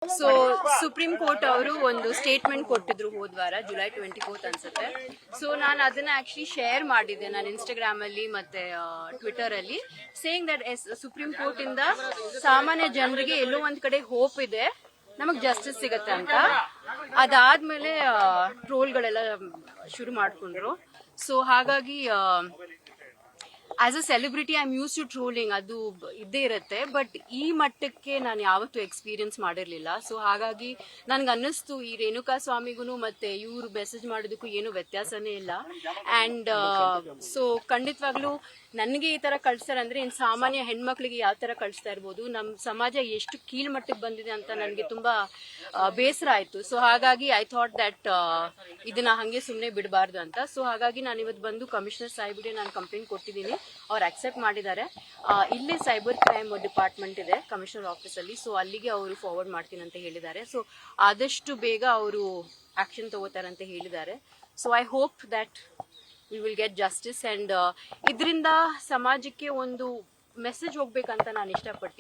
So supreme court ಅವರು ಒಂದು statement ಕೊಟ್ಟಿದ್ರು ಹೋದ್ವಾರ ಜುಲೈ 24 ಅನ್ಸುತ್ತೆ. ಸೊ ನಾನು ಅದನ್ನ ಆಕ್ಚುಲಿ ಶೇರ್ ಮಾಡಿದ್ದೆ ನಾನು ಇನ್ಸ್ಟಾಗ್ರಾಮ್ ಅಲ್ಲಿ ಮತ್ತೆ ಟ್ವಿಟರ್ ಅಲ್ಲಿ, ಸೇಯಿಂಗ್ ದಟ್ ಸುಪ್ರೀಂ ಕೋರ್ಟ್ ಇಂದ ಸಾಮಾನ್ಯ ಜನರಿಗೆ ಎಲ್ಲೋ ಒಂದ್ ಕಡೆ ಹೋಪ್ ಇದೆ, ನಮಗ್ ಜಸ್ಟಿಸ್ ಸಿಗತ್ತೆ ಅಂತ. ಅದಾದ್ಮೇಲೆ ಟ್ರೋಲ್ಗಳೆಲ್ಲ ಶುರು ಮಾಡ್ಕೊಂಡ್ರು. ಸೊ ಹಾಗಾಗಿ as a celebrity I am used to trolling, ಅದು ಇದ್ದೇ ಇರುತ್ತೆ. ಬಟ್ ಈ ಮಟ್ಟಕ್ಕೆ ನಾನು ಯಾವತ್ತೂ ಎಕ್ಸ್ಪೀರಿಯನ್ಸ್ ಮಾಡಿರ್ಲಿಲ್ಲ. ಸೊ ಹಾಗಾಗಿ ನನ್ಗೆ ಅನ್ನಿಸ್ತು ಈ ರೇಣುಕಾ ಸ್ವಾಮಿಗೂ ಮತ್ತೆ ಇವ್ರು ಮೆಸೇಜ್ ಮಾಡೋದಕ್ಕೂ ಏನು ವ್ಯತ್ಯಾಸನೇ ಇಲ್ಲ. ಅಂಡ್ ಸೊ ಖಂಡಿತವಾಗ್ಲೂ ನನಗೆ ಈ ತರ ಕಳ್ಸ್ತಾರೆ ಅಂದ್ರೆ ಇನ್ ಸಾಮಾನ್ಯ ಹೆಣ್ಮಕ್ಳಿಗೆ ಯಾವ ತರ ಕಳಿಸ್ತಾ ಇರ್ಬೋದು. ನಮ್ಮ ಸಮಾಜ ಎಷ್ಟು ಕೀಳ್ ಮಟ್ಟಕ್ಕೆ ಬಂದಿದೆ ಅಂತ ನನಗೆ ತುಂಬಾ ಬೇಸರ ಆಯ್ತು. ಸೊ ಹಾಗಾಗಿ ಐ ಥಾಟ್ ದಟ್ ಇದನ್ನ ಹಂಗೆ ಸುಮ್ಮನೆ ಬಿಡಬಾರ್ದು ಅಂತ. ಸೊ ಹಾಗಾಗಿ ನಾನು ಇವತ್ತು ಬಂದು ಕಮಿಷನರ್ ಸಾಹೇಬ್ಗೆ ನಾನು ಕಂಪ್ಲೇಂಟ್ ಕೊಟ್ಟಿದ್ದೀನಿ. ಅವ್ರು ಅಕ್ಸೆಪ್ಟ್ ಮಾಡಿದ್ದಾರೆ. ಇಲ್ಲೇ ಸೈಬರ್ ಕ್ರೈಮ್ ಡಿಪಾರ್ಟ್ಮೆಂಟ್ ಇದೆ ಕಮಿಷನರ್ ಆಫೀಸ್ ಅಲ್ಲಿ, ಸೊ ಅಲ್ಲಿಗೆ ಅವರು ಫಾರ್ವರ್ಡ್ ಮಾಡ್ತೀನಿ ಅಂತ ಹೇಳಿದ್ದಾರೆ. ಸೊ ಆದಷ್ಟು ಬೇಗ ಅವರು ಆಕ್ಷನ್ ತಗೋತಾರೆ ಅಂತ ಹೇಳಿದ್ದಾರೆ. So I hope that we will get justice. And ಇದರಿಂದ ಸಮಾಜಕ್ಕೆ ಒಂದು ಮೆಸೇಜ್ ಹೋಗ್ಬೇಕಂತ ನಾನು ಇಷ್ಟಪಡ್ತೀನಿ.